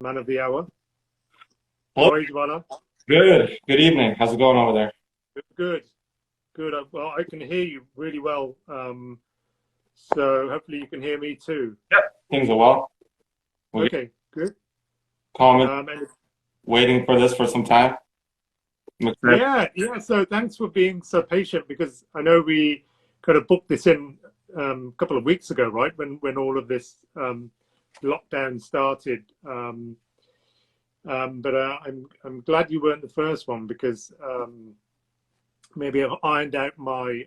man of the hour. Hello. How are you, Jabala? Good. Good evening. How's it going over there? Good, good. Well, I can hear you really well. So hopefully you can hear me too. Yep. Things are well. We're Okay, good. calm, And waiting for this for some time. I'm excited. yeah. So thanks for being so patient because I know we kind of booked this in a couple of weeks ago, right? When all of this lockdown started. But I'm glad you weren't the first one because maybe I've ironed out my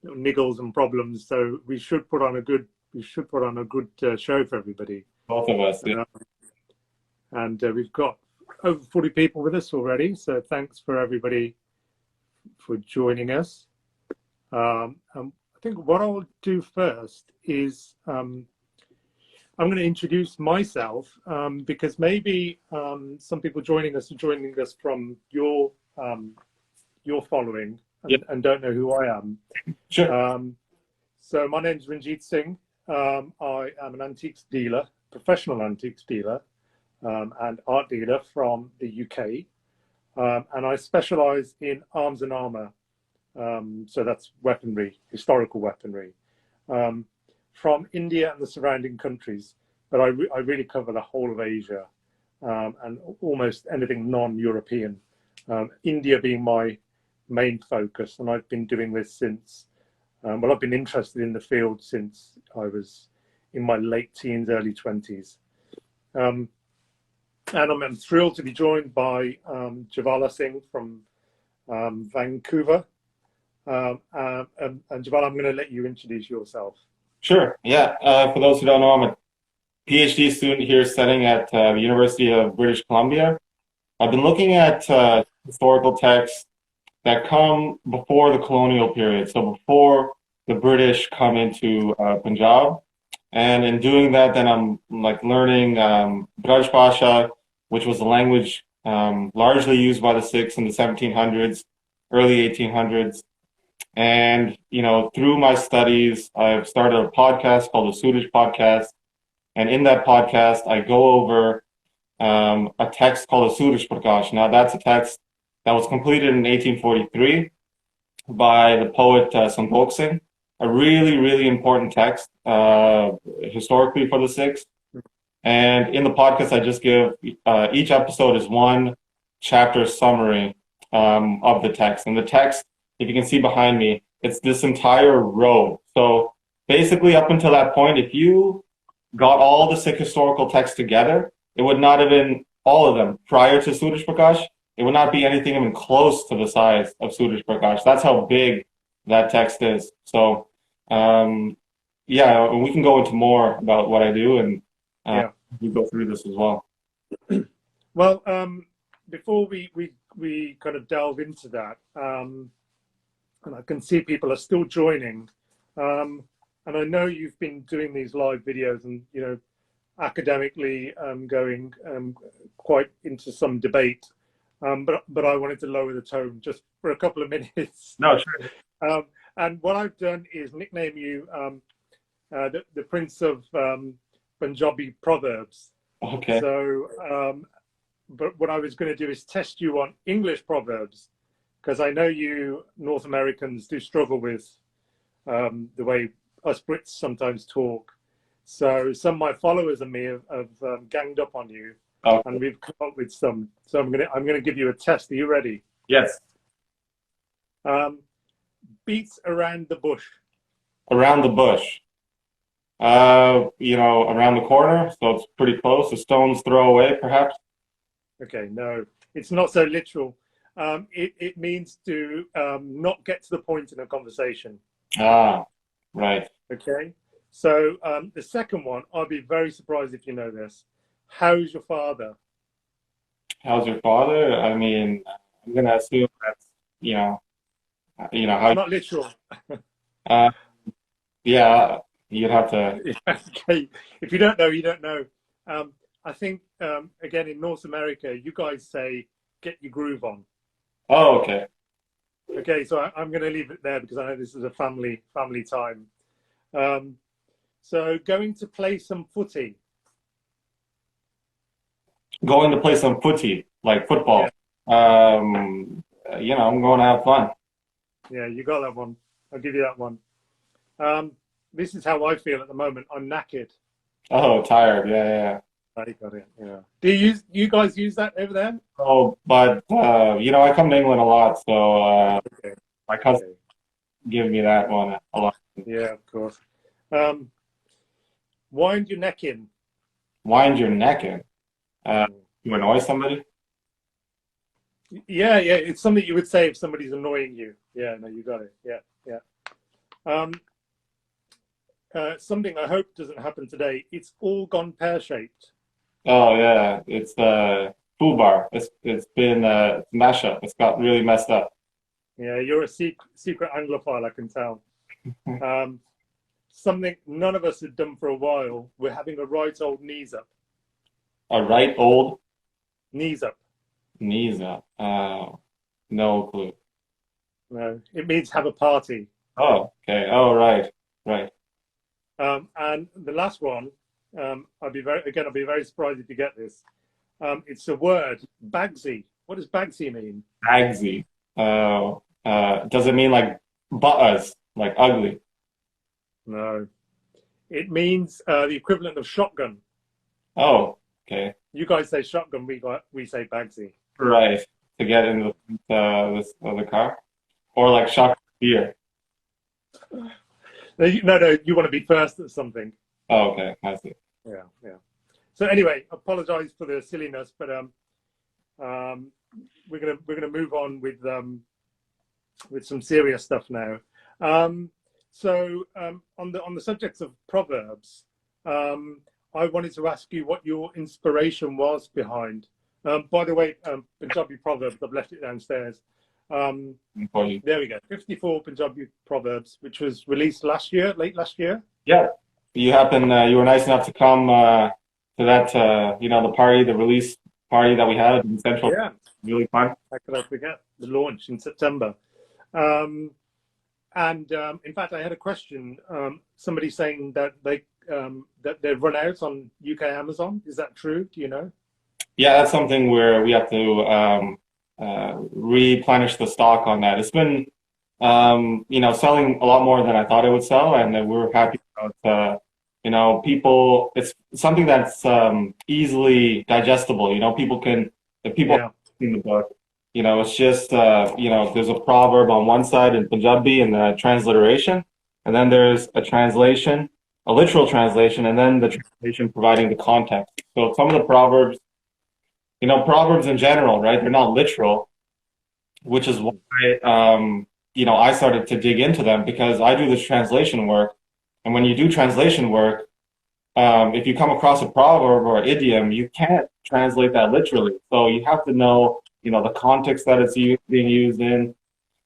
little niggles and problems. So we should put on a good show for everybody. Both of us. Yeah. Uh, and we've got over 40 people with us already. So thanks for everybody for joining us. I think what I'll do first is I'm going to introduce myself because maybe some people joining us are joining us from your following Yeah. and don't know who I am. Sure. So my name is Runjeet Singh. I am an antiques dealer, professional antiques dealer, and art dealer from the UK. And I specialize in arms and armor. So that's weaponry, historical weaponry, from India and the surrounding countries. But I really cover the whole of Asia and almost anything non-European. India being my main focus, and I've been doing this since. Well, I've been interested in the field since I was in my late teens, early 20s. And I'm thrilled to be joined by Javala Singh from Vancouver. And Javala, I'm going to let you introduce yourself. Sure. Yeah. For those who don't know, I'm a PhD student here studying at the University of British Columbia. I've been looking at historical texts that come before the colonial period, so before the British come into Punjab. And in doing that, then I'm like learning Braj Bhasha, which was a language largely used by the Sikhs in the 1700s, early 1800s. And, through my studies, I've started a podcast called the Suraj Podcast. And in that podcast, I go over a text called the Suraj Prakash. Now, that's a text that was completed in 1843 by the poet Santokh Singh, a really, really important text historically for the Sikhs. And in the podcast, I just give each episode is one chapter summary of the text. And the text, if you can see behind me, it's this entire row. So basically, up until that point, if you got all the Sikh historical texts together, it would not have been all of them prior to Suraj Prakash. It would not be anything even close to the size of Suraj Prakash. That's how big that text is. So, yeah, we can go into more about what I do, and we go through this as well. Well, before we kind of delve into that, and I can see people are still joining, and I know you've been doing these live videos and, academically going quite into some debate, but I wanted to lower the tone just for a couple of minutes. No, sure. And what I've done is nickname you the Prince of Punjabi proverbs. Okay. So, but what I was going to do is test you on English proverbs, because I know you North Americans do struggle with the way us Brits sometimes talk. So some of my followers and me have ganged up on you, and we've come up with some. So I'm gonna give you a test. Are you ready? Yes. Beats around the bush. Around the bush. Around the corner, so it's pretty close. A stone's throw away, perhaps. Okay, no, it's not so literal. It means to not get to the point in a conversation. Ah, right. Okay. So the second one, I'd be very surprised if you know this. How's your father? How's your father? I mean, I'm gonna assume that's how. It's not literal. Yeah, you'd have to. Okay. If you don't know, you don't know. I think again in North America, you guys say "get your groove on." Oh, okay. Okay, so I'm going to leave it there because I know this is a family time. So going to play some footy. going to play some footy, like football. Yeah. I'm going to have fun. Yeah, you got that one. I'll give you that one. Um, this is how I feel at the moment. I'm knackered. Oh, tired. Yeah, yeah. I got it. Yeah. You guys use that over there? Oh, but I come to England a lot, so Okay. my cousin Okay. give me that one a lot. Yeah, of course. Um, wind your neck in. Wind your neck in. Mm. You annoy somebody? Yeah, yeah. It's something you would say if somebody's annoying you. Yeah, no, you got it. Yeah, yeah. Um, something I hope doesn't happen today. It's all gone pear-shaped. Oh yeah, it's foobar. It's been mash up. It's got really messed up. Yeah, you're a secret Anglophile, I can tell. Um, something none of us had done for a while. We're having a right old knees up. A right old Knees up. knees up. No clue. No, it means have a party. Oh, okay. Oh, right, right. And the last one, I'll be very surprised if you get this. It's a word, Bagsy. What does Bagsy mean? Agsy. Does it mean like butters, like ugly? No, it means the equivalent of shotgun. Oh, okay. You guys say shotgun, we say Bagsy. Right. To get in the car, or like shotgun beer. No, you want to be first at something. Oh, okay. I see. Yeah, yeah. So anyway, apologize for the silliness, but we're gonna move on with some serious stuff now. On the subject of proverbs, I wanted to ask you what your inspiration was behind. By the way, Punjabi proverbs. I've left it downstairs. There we go. 54 Punjabi proverbs, which was released late last year. Yeah. You were nice enough to come to that, the party, the release party that we had in Central. Yeah. Really fun. How could I forget the launch in September? In fact, I had a question. Somebody saying that they've run out on UK Amazon. Is that true? Do you know? Yeah, that's something where we have to replenish the stock on that. It's been, selling a lot more than I thought it would sell, and we're happy about, people. It's something that's easily digestible. If people Yeah. in the book, it's just, there's a proverb on one side in Punjabi and the transliteration, and then there's a translation, a literal translation, and then the translation providing the context. So some of the proverbs, proverbs in general, right? They're not literal, which is why, I started to dig into them because I do this translation work. And when you do translation work, if you come across a proverb or idiom, you can't translate that literally. So you have to know, the context that it's being used in.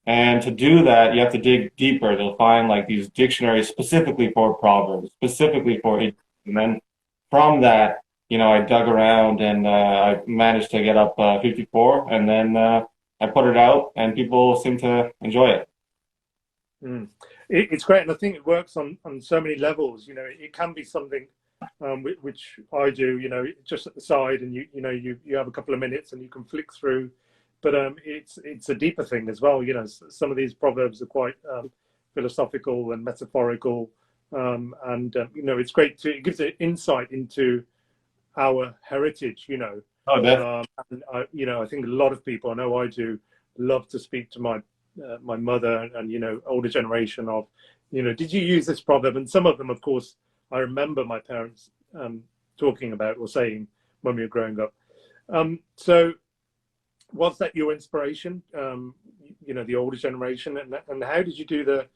And to do that, you have to dig deeper to find like these dictionaries specifically for proverbs, specifically for idioms. And then from that, I dug around and I managed to get up 54, and then I put it out, and people seem to enjoy it. Mm. It's great, and I think it works on so many levels. It can be something which I do. Just at the side, and you have a couple of minutes, and you can flick through. But it's a deeper thing as well. Some of these proverbs are quite philosophical and metaphorical, it's great it gives it insight into our heritage. Oh, definitely. I think a lot of people, I know I do, love to speak to my mother and older generation of, did you use this proverb? And some of them, of course, I remember my parents talking about or saying when we were growing up. So was that your inspiration? The older generation, and how did you do the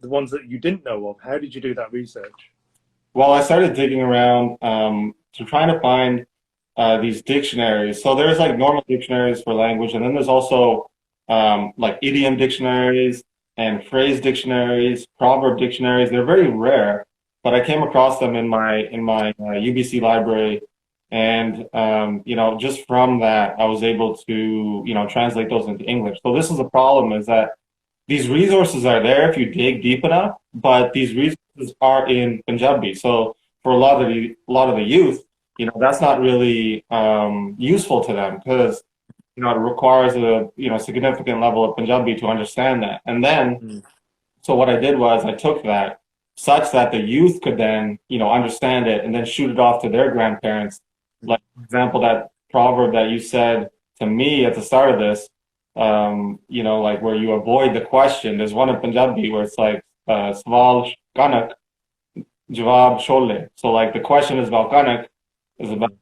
ones that you didn't know of? How did you do that research? Well, I started digging around to trying to find these dictionaries. So there's like normal dictionaries for language, and then there's also like idiom dictionaries and phrase dictionaries, proverb dictionaries. They're very rare, but I came across them in my UBC library, and just from that, I was able to translate those into English. So this is the problem: is that these resources are there if you dig deep enough, but these resources are in Punjabi. So for a lot of the youth, that's not really useful to them because it requires a significant level of Punjabi to understand that. And then Mm. so what I did was I took that such that the youth could then understand it and then shoot it off to their grandparents. Like, for example, that proverb that you said to me at the start of this, like where you avoid the question. There's one in Punjabi where it's like Sawal kanak, jawab chole. So like the question is about kanak, is about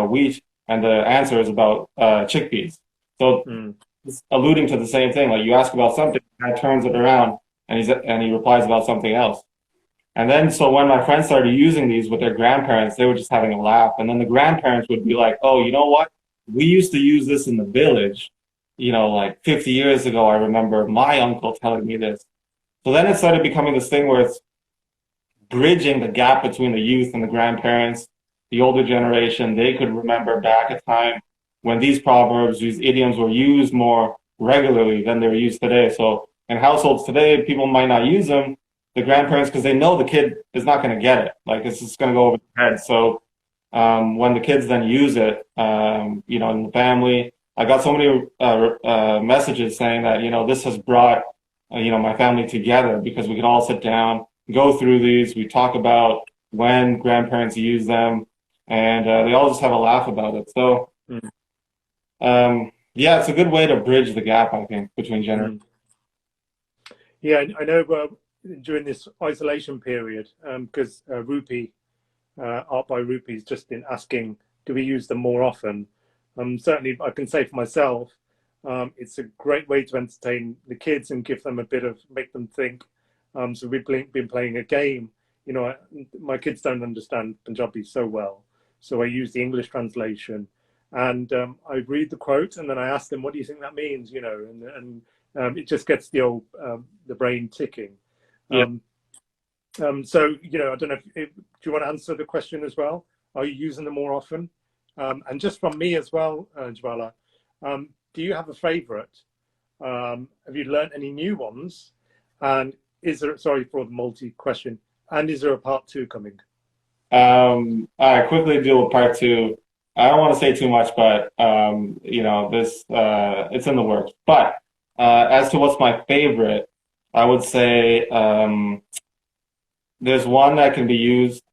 wheat, and the answer is about chickpeas. So Mm. it's alluding to the same thing. Like you ask about something, and turns it around, and he replies about something else. And then so when my friends started using these with their grandparents, they were just having a laugh. And then the grandparents would be like, "Oh, you know what? We used to use this in the village, like 50 years ago. I remember my uncle telling me this." So then it started becoming this thing where it's bridging the gap between the youth and the grandparents, the older generation. They could remember back a time when these proverbs, these idioms were used more regularly than they're used today. So in households today, people might not use them, the grandparents, because they know the kid is not going to get it. Like it's just going to go over their head. So when the kids then use it, in the family, I got so many messages saying that, this has brought, my family together because we can all sit down, go through these. We talk about when grandparents use them, and they all just have a laugh about it. So, yeah, it's a good way to bridge the gap, I think, between generations. Yeah, I know during this isolation period, because Rupi, Art by Rupi, has just been asking, do we use them more often? Certainly, I can say for myself, it's a great way to entertain the kids and give them make them think. So we've been playing a game. My kids don't understand Punjabi so well, so I use the English translation, and I read the quote, and then I ask them, "What do you think that means?" And it just gets the brain ticking. Yeah. So I don't know. Do you want to answer the question as well? Are you using them more often? And just from me as well, Jwala, do you have a favorite? Have you learned any new ones? And sorry for the multi question, and is there a part 2 coming? I quickly deal with part 2. I don't want to say too much, but this it's in the works. But as to what's my favorite, I would say there's one that can be used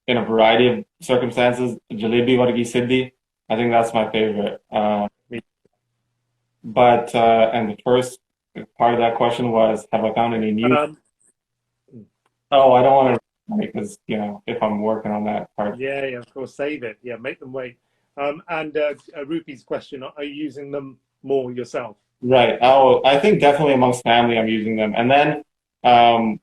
in a variety of circumstances. Jalebi wargi siddhi. I think that's my favorite. But and the first part of that question was, have I found any new? Oh, I don't want to, because if I'm working on that part. Yeah, of course, save it. Yeah, make them wait. And Rupi's question: are you using them more yourself? Right. Oh, I think definitely amongst family, I'm using them. And then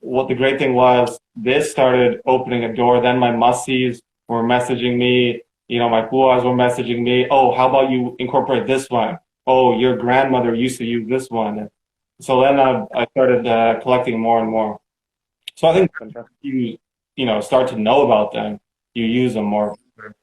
what the great thing was, this started opening a door. Then my mussies were messaging me. My puas were messaging me. Oh, how about you incorporate this one? Oh, your grandmother used to use this one. So then I started collecting more and more. So I think you start to know about them, you use them more,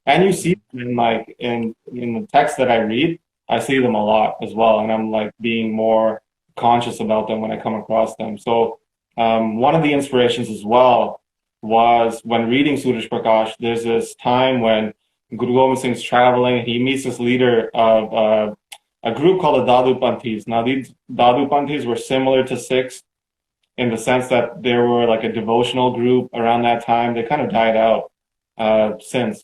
and you see them in the text that I read. I see them a lot as well, and I'm like being more conscious about them when I come across them. So one of the inspirations as well was when reading Suraj Prakash. There's this time when Guru Gobind Singh's traveling. He meets this leader of a group called the Dadu Panthis. Now these Dadu Panthis were similar to Sikhs in the sense that they were like a devotional group around that time. They kind of died out since.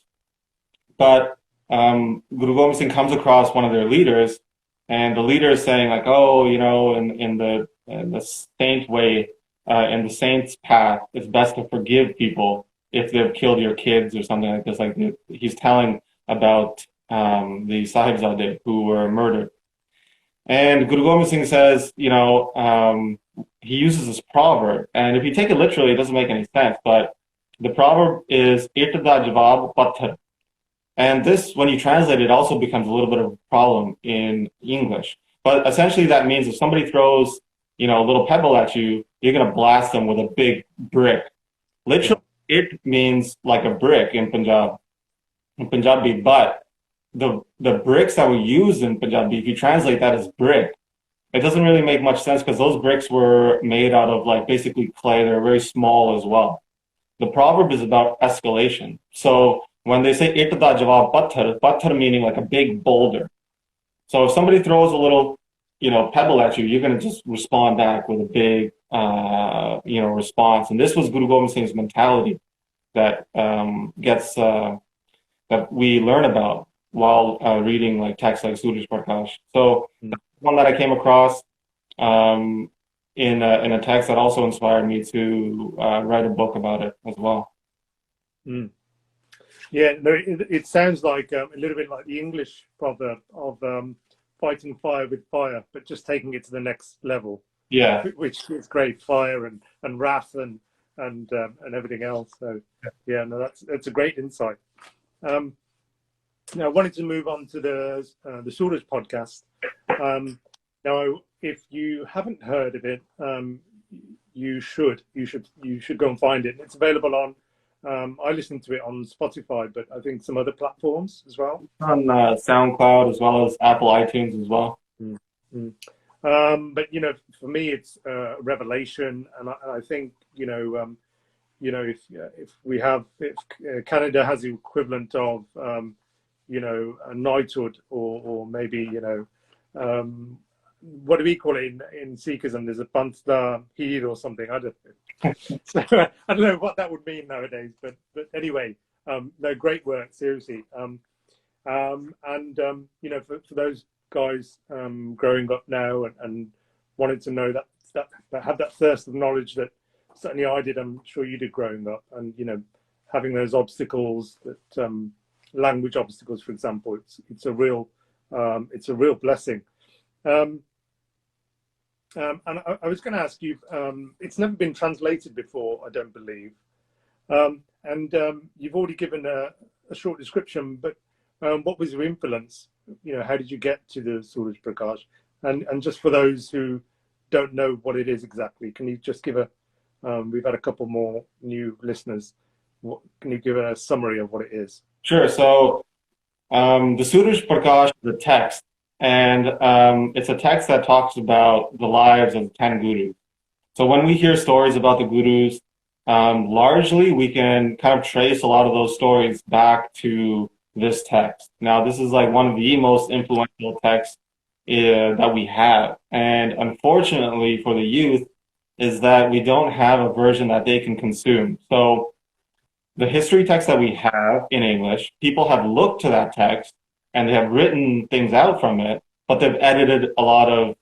But Guru Gobind Singh comes across one of their leaders, and the leader is saying like, oh, in the saint way, in the saint's path, it's best to forgive people if they've killed your kids or something like this. Like he's telling about the Sahibzade who were murdered. And Guru Gobind Singh says, he uses this proverb, and if you take it literally, it doesn't make any sense, but the proverb is "It da jawab patthar." And this, when you translate it, also becomes a little bit of a problem in English. But essentially that means if somebody throws, a little pebble at you, you're going to blast them with a big brick. Literally, it means like a brick in Punjabi, but the bricks that we use in Punjabi, if you translate that as brick, it doesn't really make much sense because those bricks were made out of like basically clay. They're very small as well. The proverb is about escalation. So when they say it da jawab patthar, patthar meaning like a big boulder. So if somebody throws a little, pebble at you, you're going to just respond back with a big, response. And this was Guru Gobind Singh's mentality that that we learn about while reading like texts like Suraj Prakash. So one that I came across in a text that also inspired me to write a book about it as well. Mm. Yeah, no, it sounds like a little bit like the English proverb of fighting fire with fire, but just taking it to the next level. Yeah, which is great, fire and wrath and everything else. So yeah, no, that's a great insight. Now I wanted to move on to the Suraj podcast. Now, if you haven't heard of it, you should go and find it. It's available on. I listened to it on Spotify, but I think some other platforms as well. On SoundCloud as well as Apple iTunes as well. Mm-hmm. But for me, it's a revelation, and I think if Canada has the equivalent of a knighthood or maybe what do we call it in Sikhism? There's a Pantda Heer or something. I don't know. So I don't know what that would mean nowadays, but anyway, no, great work, seriously. For those guys growing up now and wanted to know that have that thirst of knowledge that certainly I did, I'm sure you did growing up, and having those obstacles that language obstacles, for example, it's a real blessing. And I was going to ask you, it's never been translated before, I don't believe, and you've already given a short description, but what was your influence? How did you get to the Suraj Prakash? And just for those who don't know what it is exactly, can you just give we've had a couple more new listeners. Can you give a summary of what it is? Sure. So the Suraj Prakash is a text, and it's a text that talks about the lives of the 10 gurus. So when we hear stories about the gurus, largely we can kind of trace a lot of those stories back to this text. Now, this is like one of the most influential texts that we have. And unfortunately for the youth is that we don't have a version that they can consume. So the history text that we have in English, people have looked to that text and they have written things out from it, but they've edited a lot of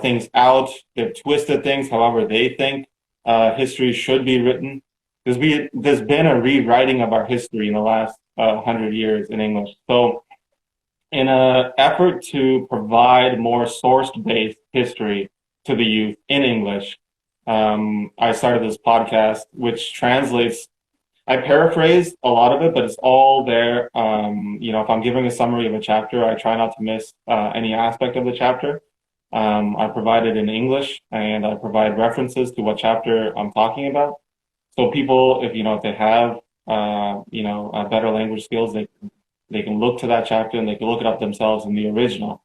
things out. They've twisted things however they think history should be written. There's been a rewriting of our history in the last 100 years in English. So in an effort to provide more source-based history to the youth in English, I started this podcast, which translates. I paraphrased a lot of it, but it's all there. If I'm giving a summary of a chapter, I try not to miss any aspect of the chapter. I provide it in English, and I provide references to what chapter I'm talking about. So people, if they have better language skills, they can look to that chapter and they can look it up themselves in the original.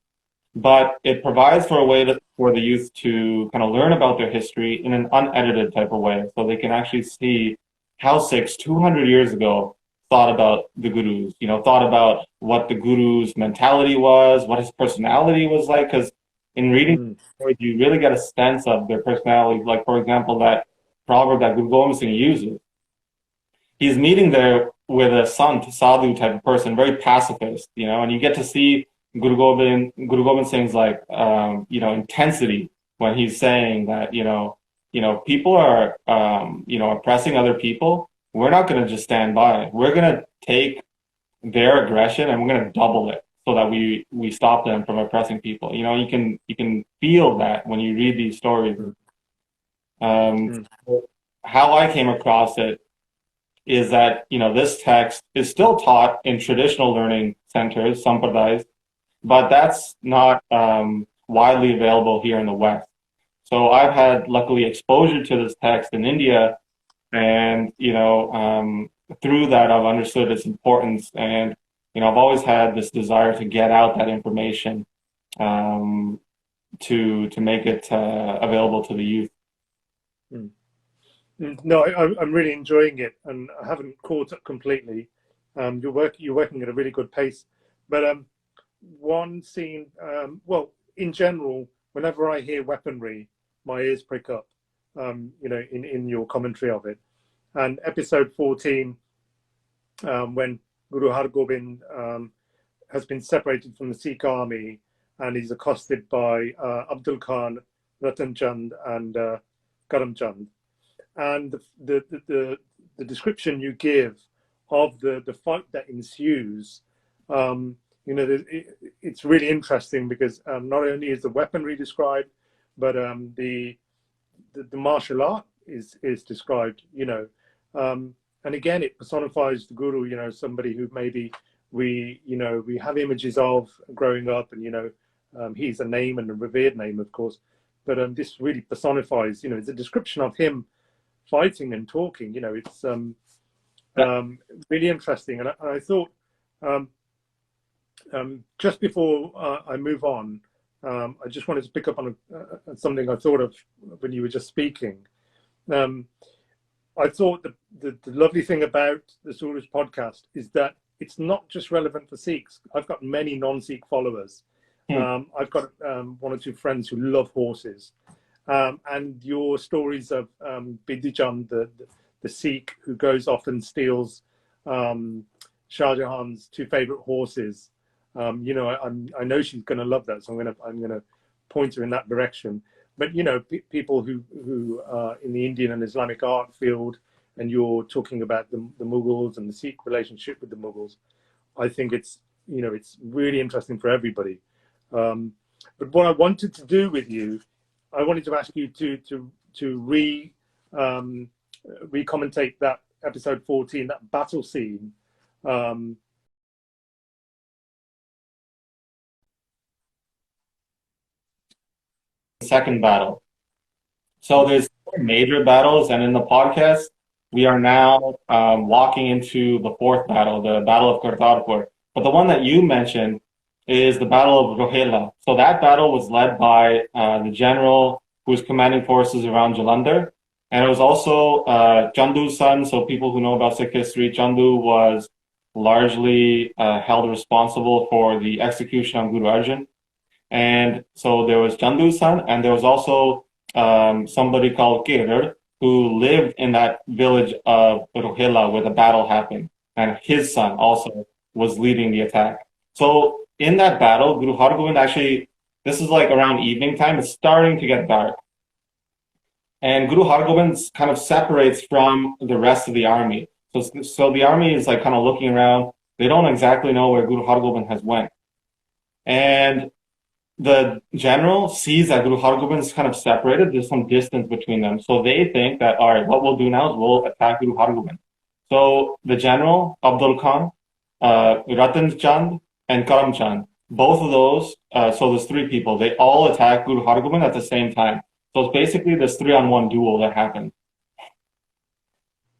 But it provides for a way for the youth to kind of learn about their history in an unedited type of way, so they can actually see how 200 years ago thought about the gurus, thought about what the guru's mentality was, what his personality was like. Because in reading stories, you really get a sense of their personality. Like, for example, that proverb that Guru Gobind Singh uses. He's meeting there with a sant, sadhu type of person, very pacifist, and you get to see Guru Gobind Singh's intensity when he's saying that, people are, oppressing other people. We're not going to just stand by. We're going to take their aggression and we're going to double it so that we stop them from oppressing people. You can feel that when you read these stories. How I came across it is that, this text is still taught in traditional learning centers, sampradayas, but that's not widely available here in the West. So I've had, luckily, exposure to this text in India, and, through that I've understood its importance, and, I've always had this desire to get out that information to make it available to the youth. No, I'm really enjoying it, and I haven't caught up completely. You're working at a really good pace. But one scene, well, in general, whenever I hear weaponry, my ears prick up. In your commentary of it, and episode 14, when Guru Har Gobind has been separated from the Sikh army and he's accosted by Abdul Khan, Ratan Chand, and Karam Chand, and the description you give of the fight that ensues, it's really interesting because not only is the weaponry described, but the martial art is described, and again it personifies the Guru, somebody who maybe we have images of growing up, and he's a name and a revered name, of course, but this really personifies, it's a description of him fighting and talking. It's really interesting. And I thought, just before I move on, I just wanted to pick up on something I thought of when you were just speaking. I thought the lovely thing about the Suraj podcast is that it's not just relevant for Sikhs. I've got many non-Sikh followers. I've got one or two friends who love horses. And your stories of Bidhi Chand, the Sikh who goes off and steals Shah Jahan's two favorite horses. I know she's going to love that, so I'm gonna point her in that direction. But people who are in the Indian and Islamic art field, and you're talking about the Mughals and the Sikh relationship with the Mughals, I think it's really interesting for everybody. But what I wanted to do with you, I wanted to ask you to re-commentate that episode 14, that battle scene. Second battle. So there's four major battles, and in the podcast, we are now walking into the fourth battle, the Battle of Kartarpur. But the one that you mentioned is the Battle of Rohela. So that battle was led by the general who was commanding forces around Jalandhar. And it was also Chandu's son. So people who know about Sikh history, Chandu was largely held responsible for the execution of Guru Arjan. And so there was Chandu's son, and there was also somebody called Kirar, who lived in that village of Rohela where the battle happened. And his son also was leading the attack. So in that battle, Guru Har Gobind actually, this is like around evening time, it's starting to get dark. And Guru Har Gobind kind of separates from the rest of the army. So the army is like kind of looking around. They don't exactly know where Guru Har Gobind has went. And the general sees that Guru Har Gobind is kind of separated. There's some distance between them. So they think that, all right, what we'll do now is we'll attack Guru Har Gobind. So the general, Abdul Khan, Ratan Chand, and Karam Chand, both of those, so there's three people, they all attack Guru Har Gobind at the same time. So it's basically this 3-on-1 duel that happened.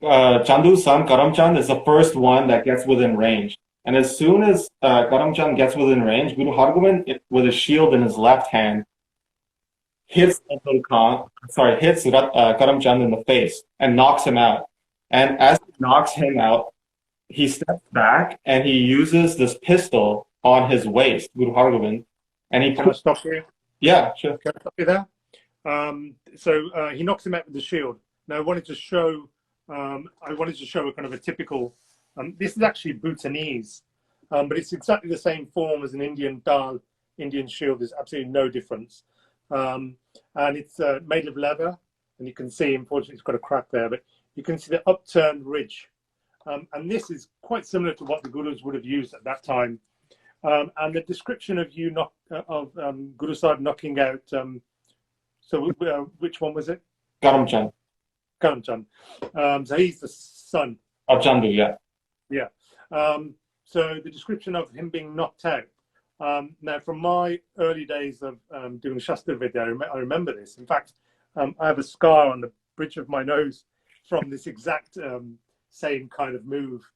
Chandu's son, Karam Chand, is the first one that gets within range. And as soon as Karam Chand gets within range, Guru Har Gobind, with a shield in his left hand, hits Karam Chand in the face and knocks him out. And as he knocks him out, he steps back and he uses this pistol on his waist, Guru Har Gobind, and he Can I stop you? Yeah, sure. Can I stop you there? So he knocks him out with the shield. Now I wanted to show a kind of a typical. This is actually Bhutanese, but it's exactly the same form as an Indian dal, Indian shield. There's absolutely no difference, and it's made of leather. And you can see, unfortunately, it's got a crack there, but you can see the upturned ridge. And this is quite similar to what the Gurus would have used at that time. And the description of Guru Sahib knocking out. Which one was it? Karam Chand. Karam Chand. So he's the son of Chandu, yeah. Yeah. So the description of him being knocked out. Now, from my early days of doing Shastra Vidya, I remember this. In fact, I have a scar on the bridge of my nose from this exact same kind of move.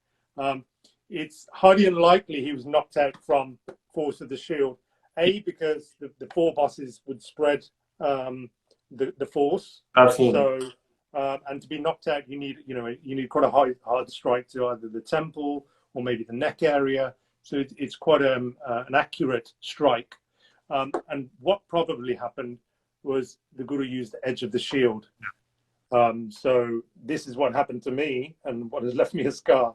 It's highly unlikely he was knocked out from force of the shield. A, because the four bosses would spread the force. Absolutely. So, and to be knocked out, you need quite a hard strike to either the temple or maybe the neck area. So it's quite an accurate strike. And what probably happened was the Guru used the edge of the shield. So this is what happened to me and what has left me a scar,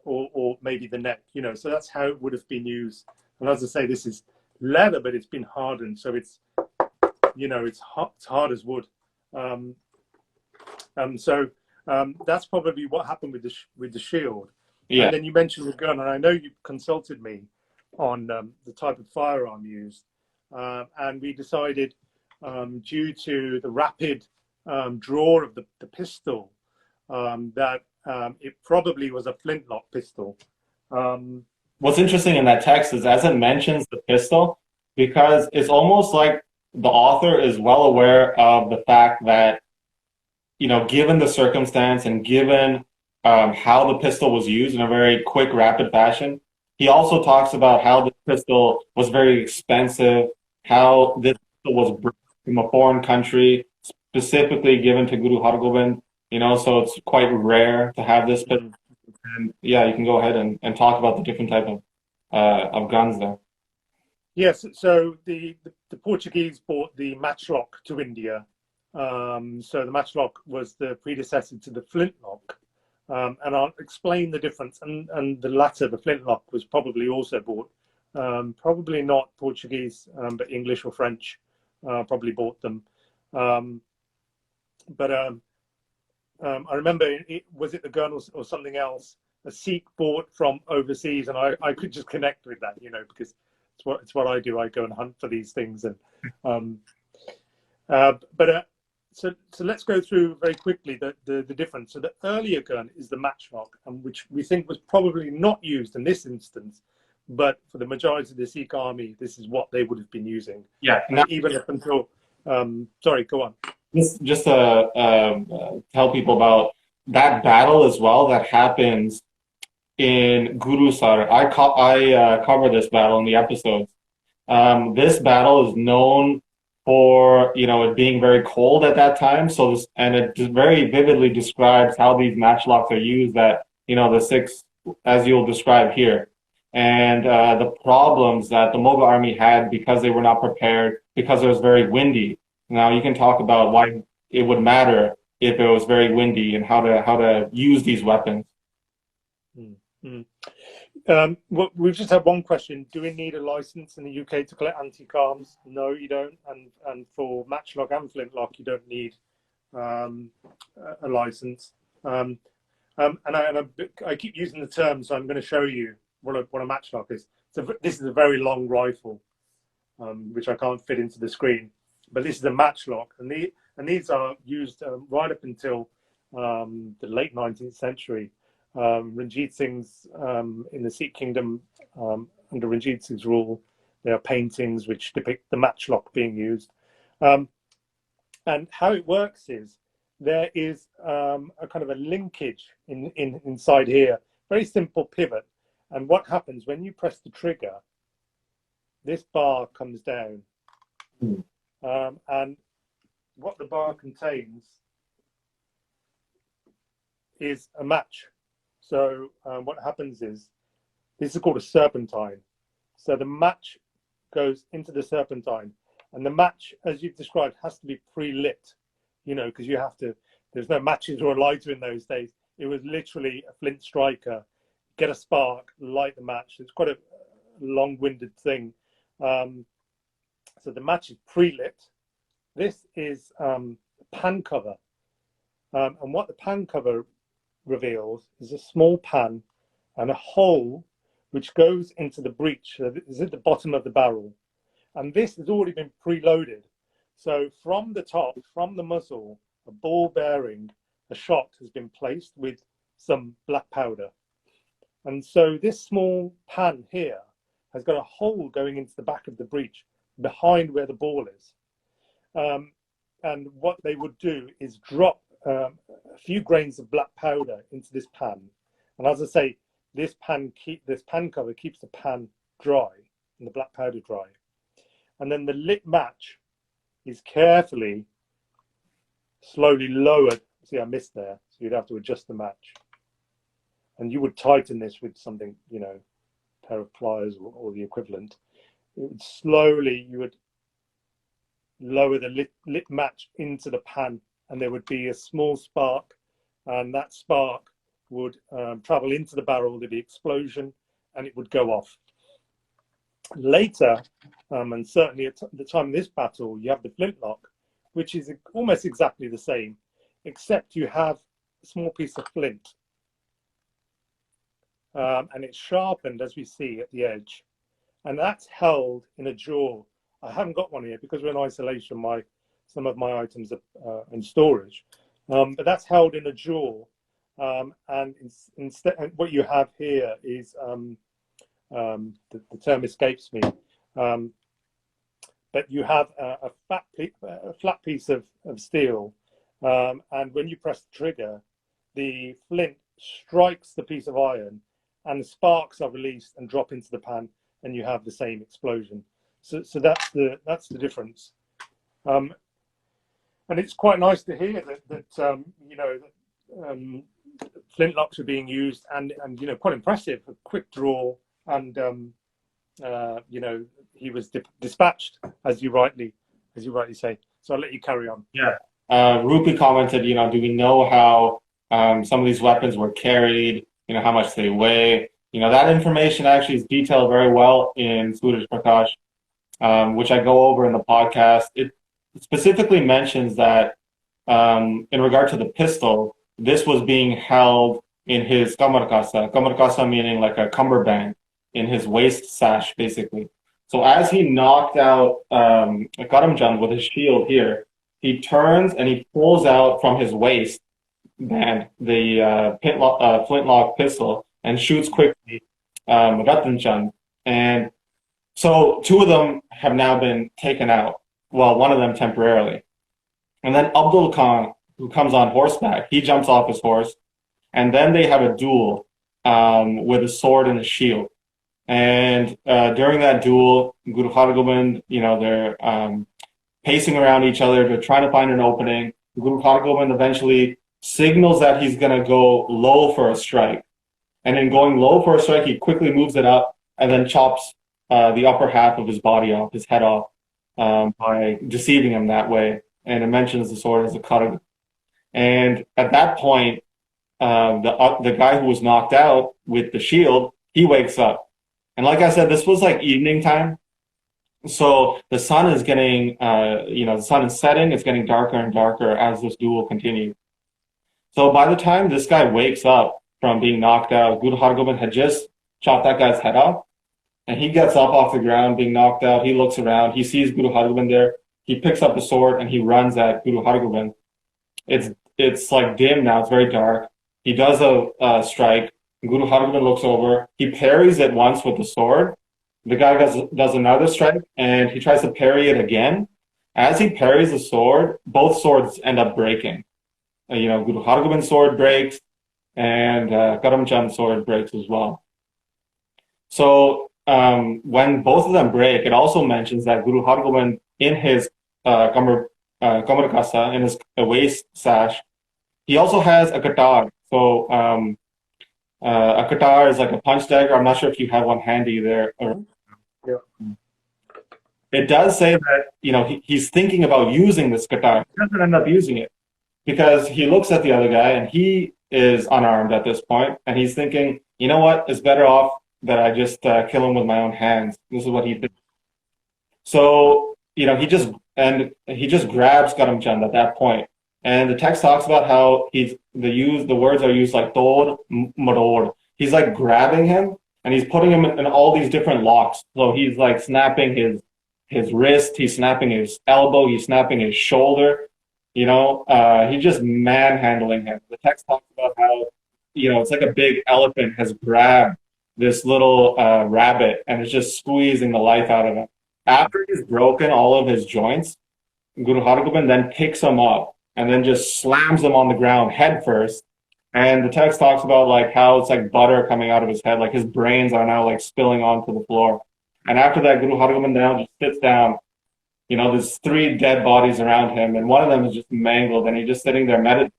or maybe the neck, so that's how it would have been used. And as I say, this is leather, but it's been hardened. So it's, it's hard as wood. So that's probably what happened with the shield. Yeah. And then you mentioned the gun, and I know you consulted me on the type of firearm used. And we decided, due to the rapid draw of the pistol, that it probably was a flintlock pistol. What's interesting in that text is as it mentions the pistol, because it's almost like the author is well aware of the fact that, given the circumstance and given how the pistol was used in a very quick, rapid fashion, he also talks about how the pistol was very expensive, how this pistol was brought from a foreign country, specifically given to Guru Hargobind, so it's quite rare to have this pistol. And yeah, you can go ahead and talk about the different type of guns there. Yes, so the Portuguese brought the matchlock to India. So the matchlock was the predecessor to the flintlock. And I'll explain the difference. And the latter, the flintlock, was probably also bought, probably not Portuguese, but English or French, probably bought them. But I remember, was it the gun or something else? A Sikh bought from overseas, and I could just connect with that, because it's what I do. I go and hunt for these things, and so let's go through very quickly the difference. So the earlier gun is the matchlock, and which we think was probably not used in this instance, but for the majority of the Sikh army, this is what they would have been using. Yeah. Even up until, sorry, go on. Just to tell people about that battle as well that happens in Gurusar. I cover this battle in the episodes. This battle is known for it being very cold at that time. So and it very vividly describes how these matchlocks are used. That the Sikhs, as you'll describe here, and the problems that the Mughal army had because they were not prepared, because it was very windy. Now you can talk about why it would matter if it was very windy and how to use these weapons. Well, we've just had one question. Do we need a license in the UK to collect antique arms? No, you don't. And for matchlock and flintlock, you don't need a license. And I keep using the term, so I'm going to show you what a matchlock is. So this is a very long rifle, which I can't fit into the screen. But this is a matchlock, and these are used right up until the late 19th century. Runjeet Singh's in the Sikh kingdom, under Runjeet Singh's rule, there are paintings which depict the matchlock being used. And how it works is there is a kind of a linkage inside here, very simple pivot. And what happens when you press the trigger, this bar comes down. And what the bar contains is a match. So what happens is, this is called a serpentine. So the match goes into the serpentine, and the match, as you've described, has to be pre-lit, because you have to, there's no matches or a lighter in those days. It was literally a flint striker, get a spark, light the match. It's quite a long-winded thing. So the match is pre-lit. This is pan cover. And what the pan cover reveals is a small pan and a hole which goes into the breech. So this is at the bottom of the barrel. And this has already been preloaded. So from the top, from the muzzle, a ball bearing, a shot has been placed with some black powder. And so this small pan here has got a hole going into the back of the breech behind where the ball is. And what they would do is drop a few grains of black powder into this pan. And as I say, this pan cover keeps the pan dry and the black powder dry. And then the lit match is carefully, slowly lowered. See, I missed there. So you'd have to adjust the match. and you would tighten this with something, you know, a pair of pliers or the equivalent, it would slowly, you would lower the lit match into the pan, and there would be a small spark, and that spark would travel into the barrel to the explosion, and it would go off. Later, and certainly at the time of this battle, you have the flintlock, which is almost exactly the same, except you have a small piece of flint, and it's sharpened, as we see, at the edge, and that's held in a jaw. I haven't got one here because we're in isolation. Some of my items are in storage, but that's held in a jaw, and instead, what you have here is the term escapes me, but you have a flat piece of steel, and when you press the trigger, the flint strikes the piece of iron, and the sparks are released and drop into the pan, and you have the same explosion. So that's the difference, and it's quite nice to hear that you know, flintlocks are being used, and you know, quite impressive, a quick draw, and you know, he was dispatched, as you rightly say. So I'll let you carry on. Yeah. Rupi commented, you know, do we know how some of these weapons were carried? You know, how much they weigh? You know, that information actually is detailed very well in Suraj Prakash, which I go over in the podcast. It specifically mentions that in regard to the pistol, this was being held in his kamarkasa meaning like a cummerbund, in his waist sash, basically. So as he knocked out Karamchand with his shield here, he turns and he pulls out from his waist band the flintlock pistol and shoots quickly Ratan. And so two of them have now been taken out, well, one of them temporarily. And then Abdul Khan, who comes on horseback, he jumps off his horse, and then they have a duel with a sword and a shield. And during that duel, Guru Hargobind, you know, they're pacing around each other. They're trying to find an opening. Guru Hargobind eventually signals that he's going to go low for a strike. And in going low for a strike, he quickly moves it up and then chops the upper half of his body off, his head off, by deceiving him that way. And it mentions the sword as a kharag. And at that point, the guy who was knocked out with the shield, he wakes up. And like I said, this was like evening time. So the sun is getting, you know, the sun is setting. It's getting darker and darker as this duel continues. So by the time this guy wakes up from being knocked out, Guru Hargobind had just chopped that guy's head off. And he gets up off the ground, being knocked out. He looks around. He sees Guru Hargobind there. He picks up the sword and he runs at Guru Hargobind. It's like dim now. It's very dark. He does a strike. Guru Hargobind looks over. He parries it once with the sword. The guy does another strike, and he tries to parry it again. As he parries the sword, both swords end up breaking. You know, Guru Hargobind's sword breaks, and Karamchand's sword breaks as well. So when both of them break, it also mentions that Guru Hargobind, in his kamarkasa, in his waist sash, he also has a katar. So a katar is like a punch dagger. I'm not sure if you have one handy there. Yeah. It does say that, you know, he's thinking about using this katar. He doesn't end up using it because he looks at the other guy and he is unarmed at this point, and he's thinking, you know what, it's better off that I just kill him with my own hands. This is what he did. So, you know, he just grabs Karamchand at that point. And the text talks about how the words are used like tod, marod. He's like grabbing him and he's putting him in all these different locks. So he's like snapping his wrist, he's snapping his elbow, he's snapping his shoulder. You know, he's just manhandling him. The text talks about how, you know, it's like a big elephant has grabbed this little rabbit and is just squeezing the life out of him. After he's broken all of his joints, Guru Hargobind then picks him up and then just slams him on the ground head first. And the text talks about like how it's like butter coming out of his head, like his brains are now like spilling onto the floor. And after that, Guru Hargobind now just sits down. You know, there's 3 dead bodies around him, and one of them is just mangled, and he's just sitting there meditating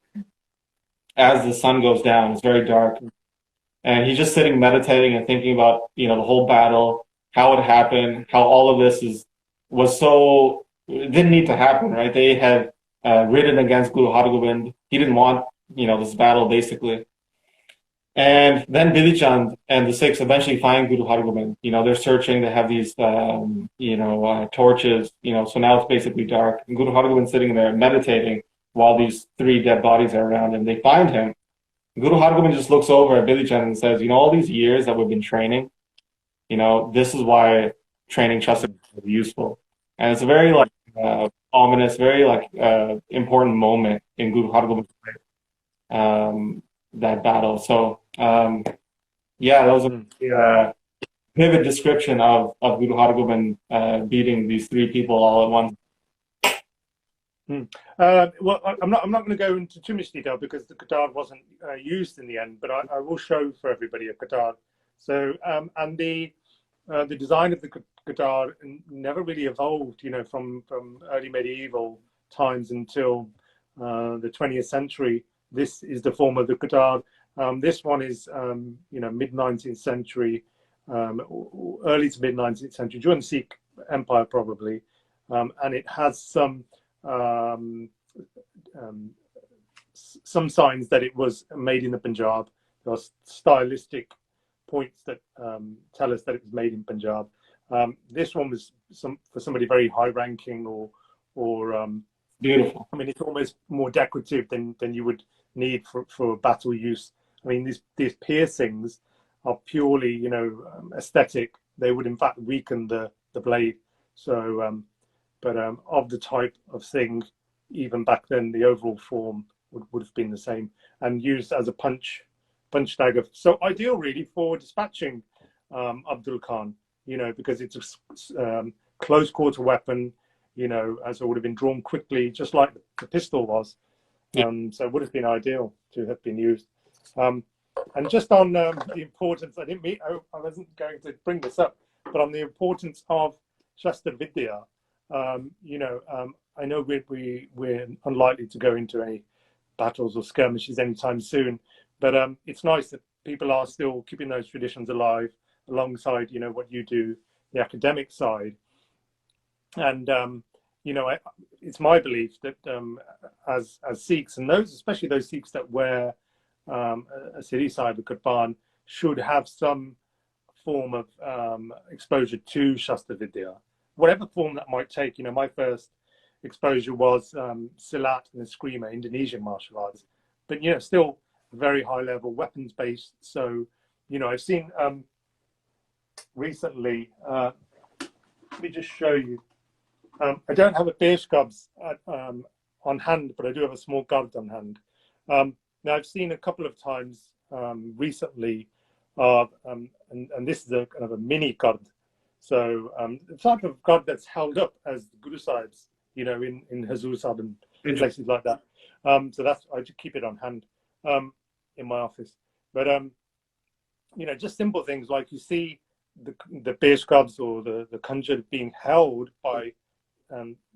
as the sun goes down. It's very dark. and he's just sitting meditating and thinking about, the whole battle, how it happened, how all of this was so, it didn't need to happen, right? They had ridden against Guru Hargobind. He didn't want, this battle basically. And then Bidhi Chand and the Sikhs eventually find Guru Hargobind. They're searching. They have these, torches. So now it's basically dark. And Guru Hargobind's sitting there meditating while these three dead bodies are around him. They find him. Guru Hargobind just looks over at Bidhi Chand and says, all these years that we've been training, this is why training trust is useful. And it's a very ominous, very important moment in Guru Hargobind's life, that battle. So yeah, that was a vivid description of Guru Hargobind beating these three people all at once. Well, I'm not going to go into too much detail because the Qadar wasn't used in the end, but I will show for everybody a Qadar. So and the design of the Qadar never really evolved, from early medieval times until the 20th century. This is the form of the Qadar. This one is mid 19th century, early to mid 19th century, during the Sikh Empire probably, and it has some signs that it was made in the Punjab. There are stylistic points that tell us that it was made in Punjab. This one was for somebody very high-ranking or beautiful. I mean, it's almost more decorative than you would need for battle use. I mean, these piercings are purely, aesthetic. They would in fact weaken the blade. So, but of the type of thing, even back then, the overall form would have been the same and used as a punch dagger. So ideal really for dispatching Abdul Khan, because it's a close quarter weapon, as it would have been drawn quickly, just like the pistol was. So it would have been ideal to have been used. And just on the importance, I wasn't going to bring this up, but on the importance of Shastra Vidya, I know we're unlikely to go into any battles or skirmishes anytime soon, but it's nice that people are still keeping those traditions alive alongside, what you do, the academic side. And it's my belief that as Sikhs, and especially those Sikhs that wear a Siddhi Sahib Kurban, should have some form of exposure to Shastra Vidya, whatever form that might take. My first exposure was Silat and Eskrima, Indonesian martial arts, but still very high level, weapons based. So I've seen recently. Let me just show you. I don't have a beige cubs on hand, but I do have a small guard on hand. Now I've seen a couple of times recently, and this is a kind of a mini guard. So the type of guard that's held up as the Guru Sahibs, in Hazur Sahib and places like that. So I just keep it on hand in my office. But just simple things like you see the beige cubs or the khanjar being held by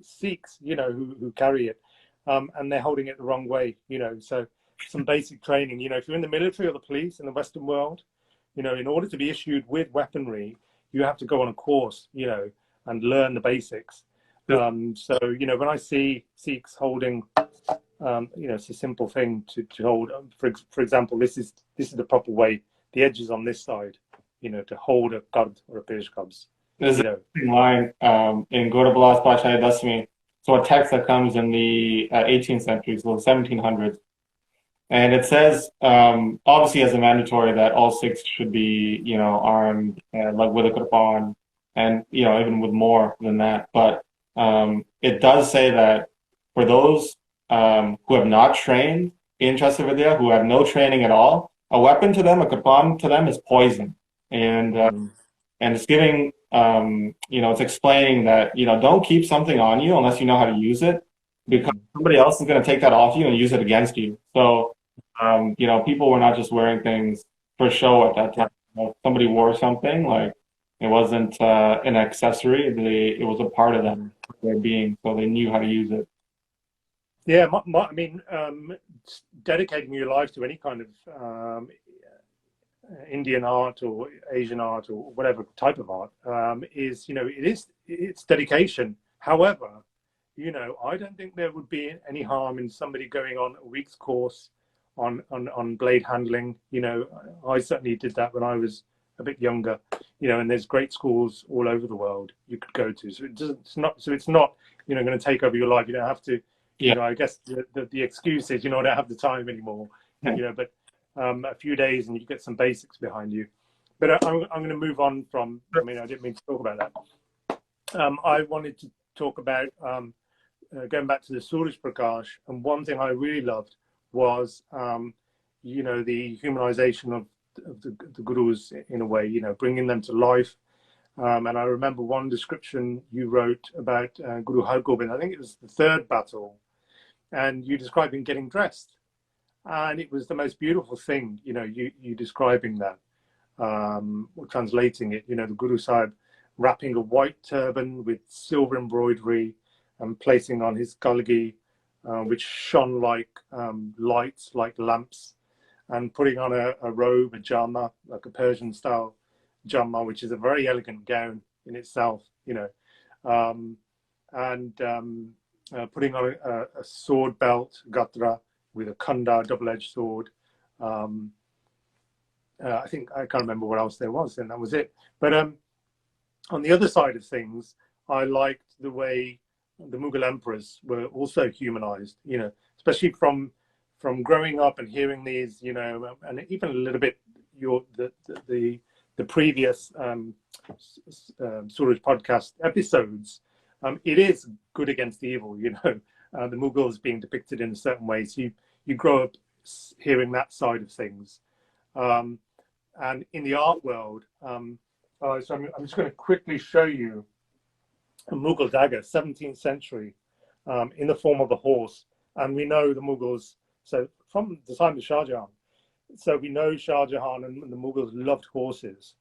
Sikhs, who carry it, and they're holding it the wrong way, so some basic training, if you're in the military or the police in the Western world, in order to be issued with weaponry, you have to go on a course, and learn the basics. So, when I see Sikhs holding, it's a simple thing to hold, for example, this is the proper way, the edge is on this side, to hold a gard or a beige cubs. There's a line in Gurbalas Pachai Dasmi, so a text that comes in the 18th century, so the 1700s. And it says, obviously as a mandatory, that all Sikhs should be, armed, with a Qurban, and, even with more than that. But it does say that for those who have not trained in Shastra Vidya, who have no training at all, a weapon to them, a Qurban to them is poison. And it's giving, it's explaining that, don't keep something on you unless you know how to use it, because somebody else is going to take that off you and use it against you. So, people were not just wearing things for show at that time. If somebody wore something, it wasn't an accessory, it was a part of them, their being, so they knew how to use it. Yeah, I mean, dedicating your life to any kind of Indian art or Asian art or whatever type of art, is, it's dedication. However, I don't think there would be any harm in somebody going on a week's course on blade handling. I certainly did that when I was a bit younger. And there's great schools all over the world you could go to. So it's not going to take over your life. You don't have to. I guess the excuse is, I don't have the time anymore. But a few days and you get some basics behind you. But I'm going to move on from. I didn't mean to talk about that. I wanted to talk about going back to the Suraj Prakash, and one thing I really loved was the humanization of the gurus in a way, bringing them to life. And I remember one description you wrote about Guru Har Gobind. I think it was the third battle, and you described him getting dressed, and it was the most beautiful thing. You describing that, or translating it. The Guru Sahib wrapping a white turban with silver embroidery and placing on his kalgi, which shone like lights, like lamps, and putting on a robe, a jama, like a Persian style jama, which is a very elegant gown in itself, and putting on a sword belt, gatra, with a khanda, double-edged sword. I can't remember what else there was, and that was it. But on the other side of things, I liked the way the Mughal emperors were also humanized, especially from growing up and hearing these, and even a little bit the previous Suraj podcast episodes. It is good against evil, the Mughals being depicted in a certain way. So you grow up hearing that side of things. And in the art world, so I'm just going to quickly show you a Mughal dagger, 17th century, in the form of a horse. And we know the Mughals, so from the time of Shah Jahan, so we know Shah Jahan and the Mughals loved horses.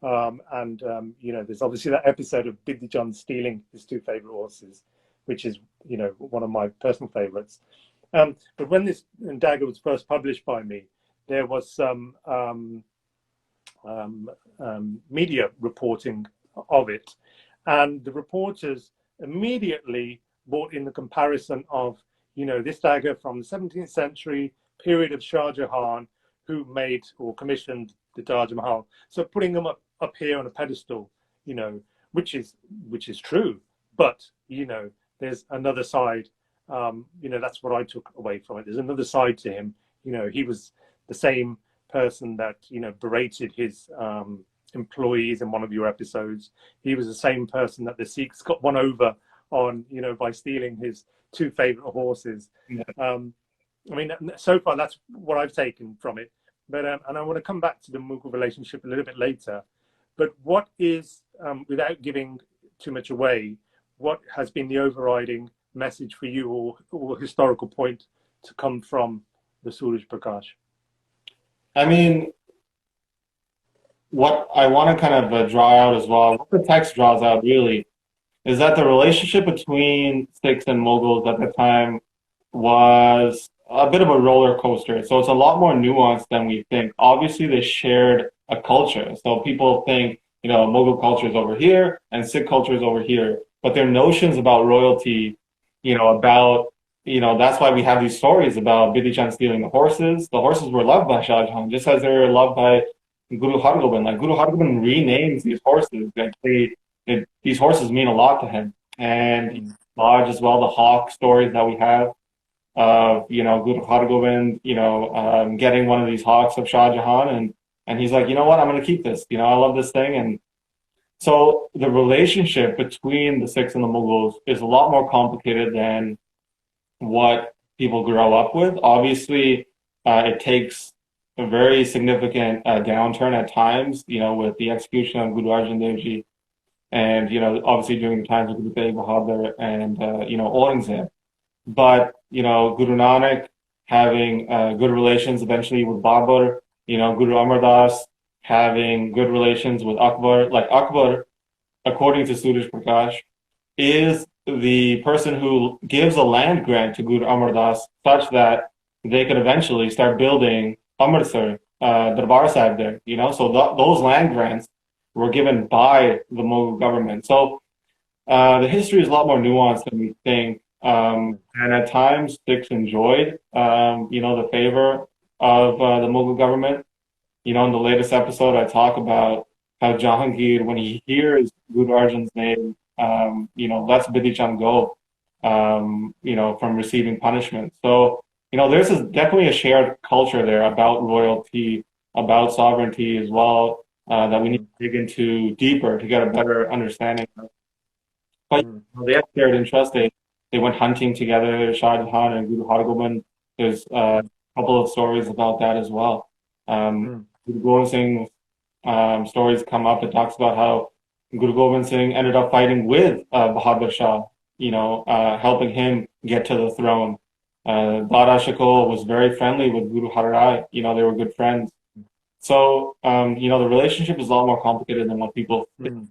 There's obviously that episode of Bidhi Chand stealing his two favorite horses, which is, one of my personal favorites. But when this dagger was first published by me, there was some media reporting of it. And the reporters immediately brought in the comparison of, this dagger from the 17th century period of Shah Jahan, who made or commissioned the Taj Mahal. So putting them up here on a pedestal, which is true. But, there's another side. That's what I took away from it. There's another side to him. He was the same person that, berated his employees in one of your episodes. He was the same person that the Sikhs got one over on, by stealing his two favorite horses. Yeah. So far that's what I've taken from it. But and I want to come back to the Mughal relationship a little bit later. But what is, without giving too much away, what has been the overriding message for you, or historical point to come from the Suraj Prakash? What I want to kind of draw out as well, what the text draws out really, is that the relationship between Sikhs and Mughals at the time was a bit of a roller coaster. So it's a lot more nuanced than we think. Obviously, they shared a culture. So people think, Mughal culture is over here and Sikh culture is over here. But their notions about royalty, that's why we have these stories about Bidhi Chand stealing the horses. The horses were loved by Shah Jahan, just as they were loved by Guru Har Gobind. Like Guru Har Gobind renames these horses. These horses mean a lot to him. And Lodge as well, the hawk stories that we have of, Guru Har Gobind, getting one of these hawks of Shah Jahan. And he's like, what, I'm going to keep this. I love this thing. And so the relationship between the Sikhs and the Mughals is a lot more complicated than what people grow up with. Obviously, it takes a very significant downturn at times, with the execution of Guru Arjan Dev Ji, and, obviously during the times of Guru Tegh Bahadur and, Aurangzeb. But, Guru Nanak having good relations eventually with Babur, Guru Amar Das having good relations with Akbar. Like Akbar, according to Suraj Prakash, is the person who gives a land grant to Guru Amar Das such that they could eventually start building Amritsar Darbar Sahib there, so those land grants were given by the Mughal government. So the history is a lot more nuanced than we think. And at times, Sikhs enjoyed, the favor of the Mughal government. In the latest episode, I talk about how Jahangir, when he hears Guru Arjan's name, lets Bidhi Chand go, from receiving punishment. So, there's definitely a shared culture there about royalty, about sovereignty as well, that we need to dig into deeper to get a better understanding of. But they have shared interest. They went hunting together, Shah Jahan and Guru Hargobind. There's a couple of stories about that as well. Guru Gobind Singh stories come up. It talks about how Guru Gobind Singh ended up fighting with Bahadur Shah, helping him get to the throne. Dara Shikoh was very friendly with Guru Har Rai. They were good friends. So, the relationship is a lot more complicated than what people think.